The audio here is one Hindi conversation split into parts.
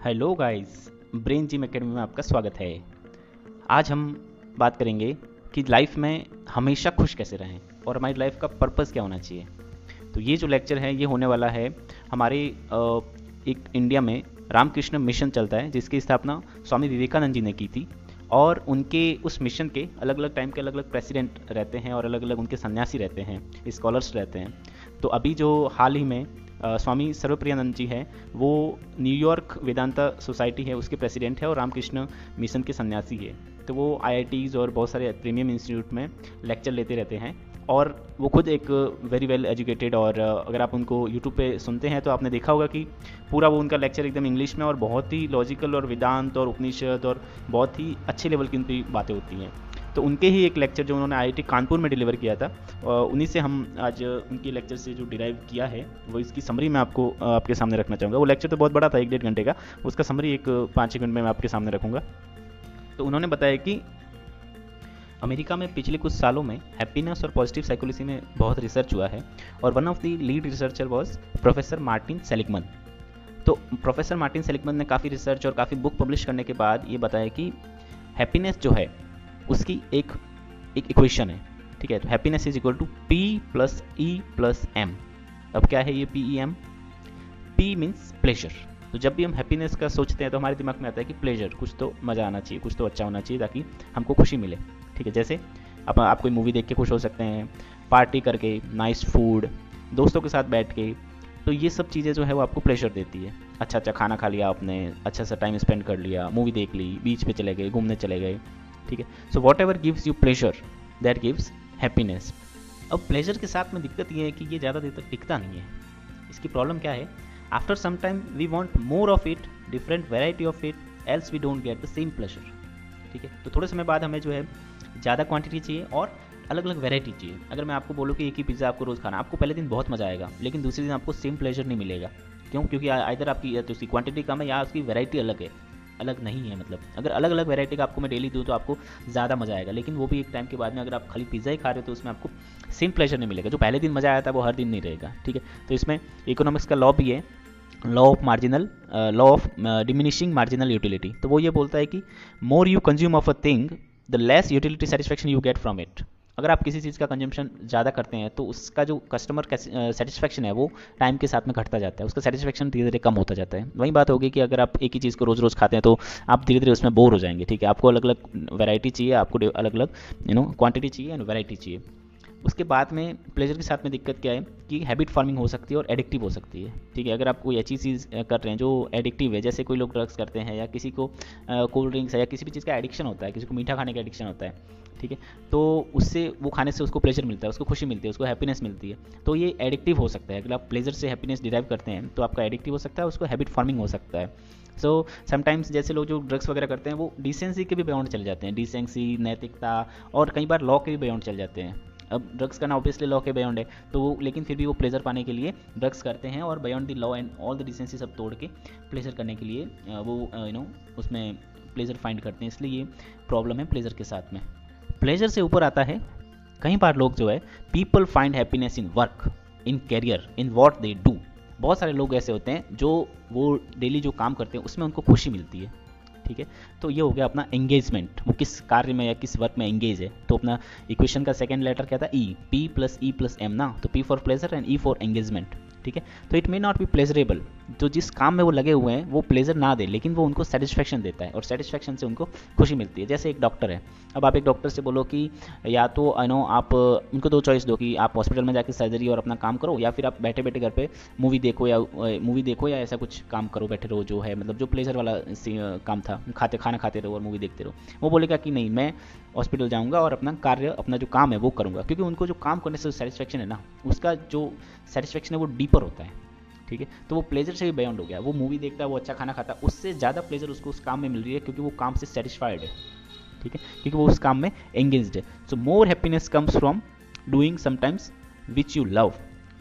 Hello guys, brain gym academy में आपका स्वागत है। आज हम बात करेंगे कि लाइफ में हमेशा खुश कैसे रहें और हमारी लाइफ का पर्पस क्या होना चाहिए। तो ये जो लेक्चर है ये होने वाला है हमारे एक इंडिया में रामकृष्ण मिशन चलता है जिसकी स्थापना स्वामी विवेकानंद जी ने की थी। और उनके उस मिशन के अलग अलग टाइम के अलग अलग प्रेसिडेंट रहते हैं और अलग अलग उनके सन्यासी रहते हैं, स्कॉलर्स रहते हैं। तो अभी जो हाल ही में स्वामी सर्वप्रियानंद जी हैं, वो न्यूयॉर्क वेदांता सोसाइटी है उसके प्रेसिडेंट है और रामकृष्ण मिशन के सन्यासी है। तो वो आईआईटीज़ और बहुत सारे प्रीमियम इंस्टीट्यूट में लेक्चर लेते रहते हैं और वो खुद एक वेरी वेल एजुकेटेड। और अगर आप उनको यूट्यूब पे सुनते हैं तो आपने देखा होगा कि पूरा वो उनका लेक्चर एकदम इंग्लिश में और बहुत ही लॉजिकल और वेदांत और उपनिषद और बहुत ही अच्छे लेवल की उनकी बातें होती हैं। तो उनके ही एक लेक्चर जो उन्होंने आईआईटी कानपुर में डिलीवर किया था, उन्हीं से हम आज उनके लेक्चर से जो डिराइव किया है वो इसकी समरी मैं आपको आपके सामने रखना चाहूँगा। वो लेक्चर तो बहुत बड़ा था, 1-1.5 घंटे का, उसका समरी एक 5-6 मिनट में मैं आपके सामने रखूँगा। तो उन्होंने बताया कि अमेरिका में पिछले कुछ सालों में हैप्पीनेस और पॉजिटिव साइकोलॉजी में बहुत रिसर्च हुआ है और one of the lead researcher was professor Martin Seligman. तो प्रोफेसर मार्टिन सेलिगमन ने काफ़ी रिसर्च और काफ़ी बुक पब्लिश करने के बाद ये बताया कि हैप्पीनेस जो है उसकी एक इक्वेशन है, ठीक है। तो happiness is equal to P + E + M। अब क्या है ये PEM? P means pleasure. तो जब भी हम हैप्पीनेस का सोचते हैं तो हमारे दिमाग में आता है कि प्लेजर, कुछ तो मज़ा आना चाहिए, कुछ तो अच्छा होना चाहिए ताकि हमको खुशी मिले, ठीक है। जैसे आप कोई मूवी देख के खुश हो सकते हैं, पार्टी करके, नाइस फूड, दोस्तों के साथ बैठ के। तो ये सब चीज़ें जो है वो आपको प्लेजर देती है। अच्छा अच्छा खाना खा लिया आपने, अच्छा सा टाइम स्पेंड कर लिया, मूवी देख ली, बीच पे चले गए, घूमने चले गए, ठीक है। So what ever gives you pleasure that gives happiness. अब प्लेजर के साथ में दिक्कत ये है कि ये ज़्यादा देर तक टिकता नहीं है। इसकी प्रॉब्लम क्या है? After some time we want more of it, different variety of it, else we don't get the same pleasure, ठीक है। तो थोड़े समय बाद हमें जो है ज़्यादा क्वांटिटी चाहिए और अलग अलग वैरायटी चाहिए। अगर मैं आपको बोलूँ कि एक ही पिज़्ज़ा आपको रोज़ खाना, आपको पहले दिन बहुत मज़ा आएगा लेकिन दूसरे दिन आपको सेम प्लेजर नहीं मिलेगा। क्यों? क्योंकि इधर आपकी तो उसकी क्वांटिटी कम है या उसकी वैरायटी अलग नहीं है। मतलब अगर अलग अलग वैरायटी का आपको मैं डेली दूँ तो आपको ज़्यादा मज़ा आएगा, लेकिन वो भी एक टाइम के बाद में अगर आप खाली पिज़्ज़ा ही खा रहे हो तो उसमें आपको सेम प्लेजर नहीं मिलेगा। जो पहले दिन मज़ा आया था वो हर दिन नहीं रहेगा, ठीक है। तो इसमें इकोनॉमिक्स का लॉ भी है, law of diminishing marginal utility. तो वो ये बोलता है कि more you consume of a thing the less utility satisfaction you get from it. अगर आप किसी चीज़ का कंजम्पशन ज़्यादा करते हैं तो उसका जो कस्टमर सेटिस्फैक्शन है वो टाइम के साथ में घटता जाता है, उसका सेटिस्फैक्शन धीरे धीरे कम होता जाता है। वही बात होगी कि अगर आप एक ही चीज़ को रोज़ रोज़ खाते हैं तो आप धीरे धीरे उसमें बोर हो जाएंगे, ठीक है। आपको अलग अलग वैरायटी चाहिए, आपको अलग अलग क्वांटिटी चाहिए एंड वैरायटी चाहिए। उसके बाद में प्लेजर के साथ में दिक्कत क्या है कि हैबिट फॉर्मिंग हो सकती है और एडिक्टिव हो सकती है, ठीक है। अगर आप कोई अच्छी चीज़ कर रहे हैं जो एडिक्टिव है, जैसे कोई लोग ड्रग्स करते हैं या किसी को कोल्ड ड्रिंक्स है या किसी भी चीज़ का एडिक्शन होता है, किसी को मीठा खाने का एडिक्शन होता है, ठीक है। तो उससे वो खाने से उसको प्लेजर मिलता है, उसको खुशी मिलती है, उसको हैप्पीनेस मिलती है। तो ये एडिक्टिव हो सकता है। अगर आप प्लेजर से हैप्पीनेस डिराइव करते हैं तो आपका एडिक्टिव हो सकता है, उसको हैबिट फॉर्मिंग हो सकता है। सो समटाइम्स जैसे लोग जो ड्रग्स वगैरह करते हैं वो डिसेंसी के भी बियॉन्ड चले जाते हैं, डिसेंसी, नैतिकता और कई बार लॉ के भी बियॉन्ड चले जाते हैं। अब ड्रग्स करना ऑब्वियसली लॉ के बियॉन्ड है, तो वो लेकिन फिर भी वो प्लेजर पाने के लिए ड्रग्स करते हैं और beyond the law and all the decency सब तोड़ के प्लेजर करने के लिए वो उसमें प्लेजर फाइंड करते हैं। इसलिए ये प्रॉब्लम है प्लेजर के साथ में। प्लेजर से ऊपर आता है कई बार लोग जो है people find happiness in work, in career, in what they do. बहुत सारे लोग ऐसे होते हैं जो वो डेली जो काम करते हैं उसमें उनको खुशी मिलती है, ठीक है। तो ये हो गया अपना एंगेजमेंट, वो किस कार्य में या किस वर्क में एंगेज है। तो अपना इक्वेशन का सेकंड लेटर क्या था? E, P + E + M ना। तो P for pleasure and E for engagement, ठीक है। तो it may not be pleasurable, तो जिस काम में वो लगे हुए हैं वो प्लेजर ना दे लेकिन वो उनको सेटिस्फैक्शन देता है और सेटिस्फैक्शन से उनको खुशी मिलती है। जैसे एक डॉक्टर है, अब आप एक डॉक्टर से बोलो कि या तो आप उनको 2 चॉइस दो कि आप हॉस्पिटल में जाकर सर्जरी और अपना काम करो या फिर आप बैठे बैठे घर पे मूवी देखो या ऐसा कुछ काम करो, बैठे रहो, जो है मतलब जो प्लेजर वाला काम था, खाना खाते रहो और मूवी देखते रहो। वो बोलेगा कि नहीं, मैं हॉस्पिटल जाऊंगा और अपना कार्य, अपना जो काम है वो करूंगा, क्योंकि उनको जो काम करने से सेटिस्फैक्शन है ना, उसका जो सेटिस्फैक्शन है वो डीपर होता है, ठीक है। तो वो प्लेजर से भी बियॉन्ड हो गया। वो मूवी देखता है, वो अच्छा खाना खाता है, उससे ज़्यादा प्लेजर उसको उस काम में मिल रही है क्योंकि वो काम से सेटिस्फाइड है, ठीक है, क्योंकि वो उस काम में एंगेज्ड है। So more happiness comes from doing sometimes which you love,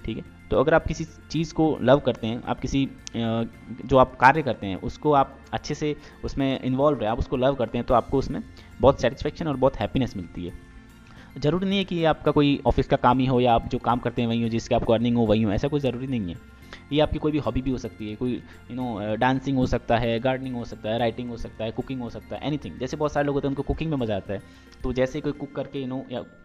ठीक है। तो अगर आप किसी चीज़ को लव करते हैं, आप किसी जो आप कार्य करते हैं उसको आप अच्छे से उसमें इन्वॉल्व है, आप उसको लव करते हैं, तो आपको उसमें बहुत सेटिस्फैक्शन और बहुत हैप्पीनेस मिलती है। ज़रूरी नहीं है कि आपका कोई ऑफिस का काम ही हो या आप जो काम करते हैं वही हो, जिसके आपको अर्निंग हो वही हो, ऐसा कोई ज़रूरी नहीं है। ये आपकी कोई भी हॉबी भी हो सकती है, कोई डांसिंग हो सकता है, गार्डनिंग हो सकता है, राइटिंग हो सकता है, कुकिंग हो सकता है, एनीथिंग। जैसे बहुत सारे लोग होते हैं उनको कुकिंग में मज़ा आता है, तो जैसे कोई कुक करके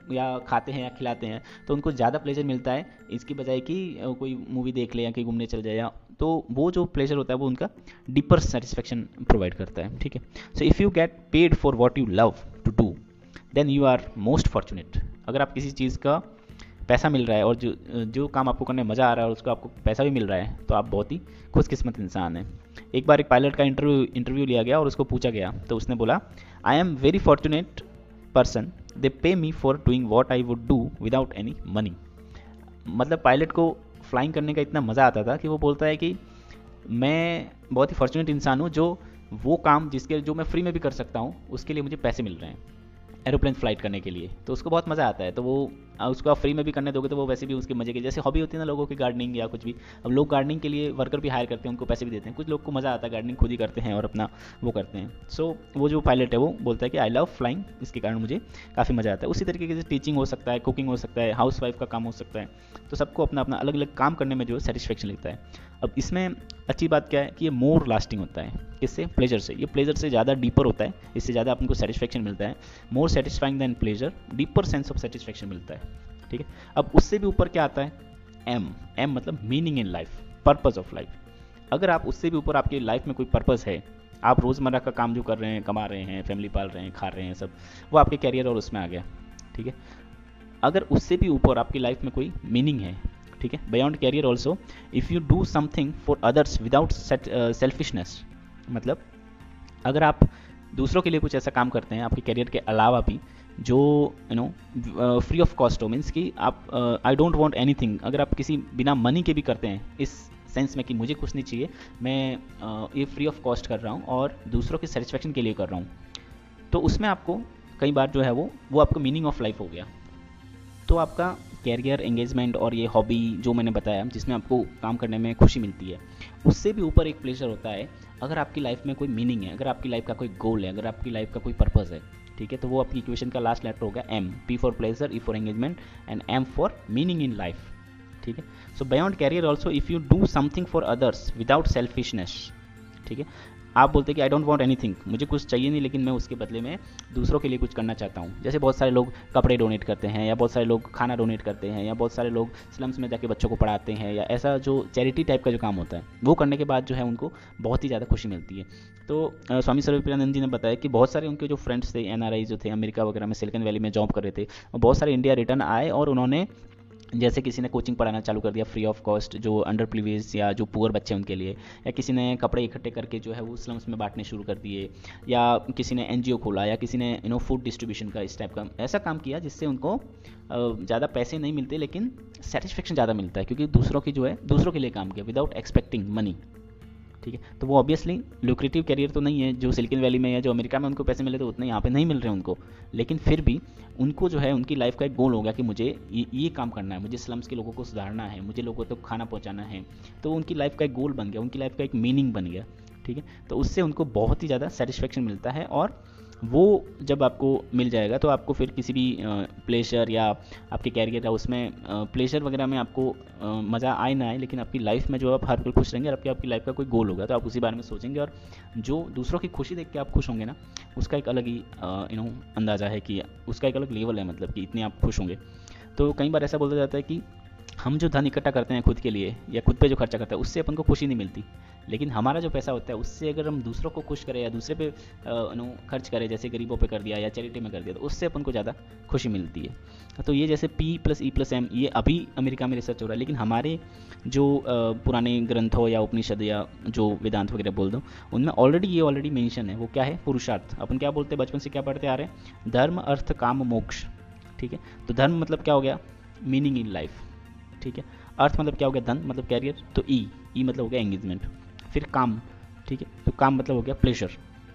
या खाते हैं या खिलाते हैं तो उनको ज़्यादा प्लेजर मिलता है इसकी बजाय कि कोई मूवी देख ले या कहीं घूमने चल जाए, या तो वो जो प्लेजर होता है वो उनका डीपर सेटिस्फेक्शन प्रोवाइड करता है। ठीक है, so if you get paid for what you love to do then you are most fortunate. अगर आप किसी चीज़ का पैसा मिल रहा है और जो जो काम आपको करने में मज़ा आ रहा है और उसको आपको पैसा भी मिल रहा है तो आप बहुत ही खुशकिस्मत इंसान हैं। एक बार एक पायलट का इंटरव्यू लिया गया और उसको पूछा गया तो उसने बोला, I am very fortunate person, they pay me for doing what I would do without any money. मतलब पायलट को फ्लाइंग करने का इतना मज़ा आता था कि वो बोलता है कि मैं बहुत ही फॉर्चुनेट इंसान हूँ जो वो काम जो मैं फ्री में भी कर सकता हूँ उसके लिए मुझे पैसे मिल रहे हैं एरोप्लेन फ्लाइट करने के लिए, तो उसको बहुत मज़ा आता है। तो वो उसको आप फ्री में भी करने दोगे तो वो वैसे भी उसके मज़े के, जैसे हॉबी होती है ना लोगों की गार्डनिंग या कुछ भी। अब लोग गार्डनिंग के लिए वर्कर भी हायर करते हैं, उनको पैसे भी देते हैं। कुछ लोग को मज़ा आता है, गार्डनिंग खुद ही करते हैं और अपना वो करते हैं। सो वो जो पायलट है वो बोलता है कि आई लव फ्लाइंग, इसके कारण मुझे काफ़ी मज़ा आता है। उसी तरीके से टीचिंग हो सकता है, कुकिंग हो सकता है, हाउस वाइफ का काम हो सकता है। तो सबको अपना अपना अलग अलग काम करने में जो है सेटिस्फेक्शन लगता है। अब इसमें अच्छी बात क्या है कि ये मोर लास्टिंग होता है, किससे? प्लेजर से। ये प्लेजर से ज़्यादा डीपर होता है, इससे ज़्यादा आपको सेटिस्फेक्शन मिलता है। More satisfying than pleasure, deeper sense of satisfaction मिलता है। ठीक है, अब उससे भी ऊपर क्या आता है? एम मतलब meaning in life, purpose of life. अगर आप उससे भी ऊपर आपकी लाइफ में कोई पर्पस है, आप रोज़मर्रा का काम जो कर रहे हैं, कमा रहे हैं, फैमिली पाल रहे हैं, खा रहे हैं, सब वो आपके कैरियर और उसमें आ गया। ठीक है, अगर उससे भी ऊपर आपकी लाइफ में कोई मीनिंग है, ठीक है, beyond career also, if you do something for others without selfishness, मतलब अगर आप दूसरों के लिए कुछ ऐसा काम करते हैं आपके कैरियर के अलावा भी जो फ्री ऑफ कॉस्ट हो, मीन्स कि आप आई डोंट वांट एनीथिंग, अगर आप किसी बिना मनी के भी करते हैं, इस सेंस में कि मुझे कुछ नहीं चाहिए, मैं ये फ्री ऑफ कॉस्ट कर रहा हूँ और दूसरों के सेटिस्फेक्शन के लिए कर रहा हूँ, तो उसमें आपको कई बार जो है वो आपका मीनिंग ऑफ लाइफ हो गया। तो आपका कैरियर, एंगेजमेंट और ये हॉबी जो मैंने बताया जिसमें आपको काम करने में खुशी मिलती है, उससे भी ऊपर एक प्लेजर होता है अगर आपकी लाइफ में कोई मीनिंग है, अगर आपकी लाइफ का कोई गोल है, अगर आपकी लाइफ का कोई पर्पस है। ठीक है, तो वो आपकी इक्वेशन का लास्ट लेटर होगा M, P for pleasure, E for engagement and M for meaning in life. ठीक है, so beyond career also if you do something for others without selfishness. ठीक है, आप बोलते हैं कि आई डोंट वांट एनीथिंग, मुझे कुछ चाहिए नहीं लेकिन मैं उसके बदले में दूसरों के लिए कुछ करना चाहता हूँ। जैसे बहुत सारे लोग कपड़े डोनेट करते हैं, या बहुत सारे लोग खाना डोनेट करते हैं, या बहुत सारे लोग स्लम्स में जाके बच्चों को पढ़ाते हैं, या ऐसा जो चैरिटी टाइप का जो काम होता है वो करने के बाद जो है उनको बहुत ही ज़्यादा खुशी मिलती है। तो स्वामी सर्वप्रियानंद जी ने बताया कि बहुत सारे उनके जो फ्रेंड्स थे, एनआरआई जो थे, अमेरिका वगैरह में सिलिकन वैली में जॉब कर रहे थे, और बहुत सारे इंडिया रिटर्न आए और उन्होंने, जैसे किसी ने कोचिंग पढ़ाना चालू कर दिया फ्री ऑफ कॉस्ट जो अंडर प्रिविलेज या जो पुअर बच्चे हैं उनके लिए, या किसी ने कपड़े इकट्ठे करके जो है वो स्लम्स में बांटने शुरू कर दिए, या किसी ने एनजीओ खोला, या किसी ने फूड डिस्ट्रीब्यूशन का इस टाइप का ऐसा काम किया जिससे उनको ज़्यादा पैसे नहीं मिलते लेकिन सेटिस्फेक्शन ज़्यादा मिलता है, क्योंकि दूसरों की जो है दूसरों के लिए काम किया विदाउट एक्सपेक्टिंग मनी। ठीक है, तो वो ऑब्वियसली लुक्रेटिव कैरियर तो नहीं है जो सिलिकन वैली में या जो अमेरिका में उनको पैसे मिले तो उतने यहाँ पे नहीं मिल रहे उनको, लेकिन फिर भी उनको जो है उनकी लाइफ का एक गोल हो गया कि मुझे ये काम करना है, मुझे स्लम्स के लोगों को सुधारना है, मुझे लोगों तक खाना पहुँचाना है। तो उनकी लाइफ का एक गोल बन गया, उनकी लाइफ का एक मीनिंग बन गया। ठीक है, तो उससे उनको बहुत ही ज़्यादा सेटिस्फेक्शन मिलता है, और वो जब आपको मिल जाएगा तो आपको फिर किसी भी प्लेजर या आपके कैरियर या उसमें प्लेजर वगैरह में आपको मज़ा आए ना आए, लेकिन आपकी लाइफ में जो आप हर कोई खुश रहेंगे और आपकी लाइफ का कोई गोल होगा तो आप उसी बारे में सोचेंगे, और जो दूसरों की खुशी देख के आप खुश होंगे ना, उसका एक अलग ही अंदाज़ा है कि उसका एक अलग लेवल है, मतलब कि इतने आप खुश होंगे। तो कई बार ऐसा बोला जाता है कि हम जो धन इकट्ठा करते हैं खुद के लिए या खुद पे जो खर्चा करते हैं उससे अपन को खुशी नहीं मिलती, लेकिन हमारा जो पैसा होता है उससे अगर हम दूसरों को खुश करें या दूसरे पे खर्च करें, जैसे गरीबों पे कर दिया या चैरिटी में कर दिया, तो उससे अपन को ज़्यादा खुशी मिलती है। तो ये जैसे P+E+M ये अभी अमेरिका में रिसर्च हो रहा है, लेकिन हमारे जो पुराने ग्रंथों या उपनिषद या जो वेदांत वगैरह बोल दो उनमें ऑलरेडी मेंशन है। वो क्या है? पुरुषार्थ। अपन क्या बोलते हैं, बचपन से क्या पढ़ते आ रहे हैं? धर्म अर्थ काम मोक्ष। ठीक है, तो धर्म मतलब क्या हो गया? Meaning in life. ठीक है, अर्थ मतलब क्या हो गया? धन मतलब कैरियर, तो ई मतलब हो गया एंगेजमेंट। फिर काम, ठीक है, तो काम मतलब हो गया प्लेजर,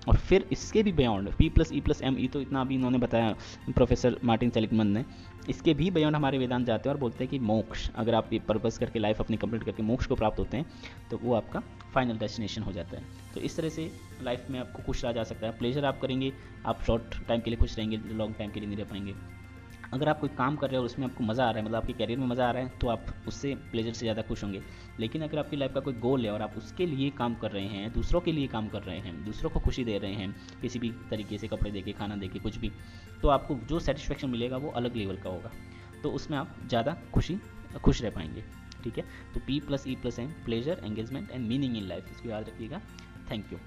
और फिर इसके भी बियॉन्ड P+E+M तो इतना अभी इन्होंने बताया प्रोफेसर मार्टिन सेलिग्मन ने, इसके भी बियॉन्ड हमारे वेदांत जाते हैं और बोलते हैं कि मोक्ष, अगर आप ये पर्पस करके लाइफ अपनी कंप्लीट करके मोक्ष को प्राप्त होते हैं तो वो आपका फाइनल डेस्टिनेशन हो जाता है। तो इस तरह से लाइफ में आपको खुश रहा जा सकता है। प्लेजर आप करेंगे, आप शॉर्ट टाइम के लिए खुश रहेंगे, लॉन्ग टाइम के लिए नहीं रह पाएंगे। अगर आप कोई काम कर रहे हो और उसमें आपको मज़ा आ रहा है, मतलब आपके कैरियर में मज़ा आ रहा है, तो आप उससे प्लेजर से ज़्यादा खुश होंगे। लेकिन अगर आपकी लाइफ का कोई गोल है और आप उसके लिए काम कर रहे हैं, दूसरों के लिए काम कर रहे हैं, दूसरों को खुशी दे रहे हैं किसी भी तरीके से, कपड़े दे के, खाना दे के, कुछ भी, तो आपको जो सेटिस्फेक्शन मिलेगा वो अलग लेवल का होगा। तो उसमें आप ज़्यादा खुश रह पाएंगे। ठीक है, तो P+E+M, pleasure, engagement and meaning in life, इसको याद रखिएगा। Thank you.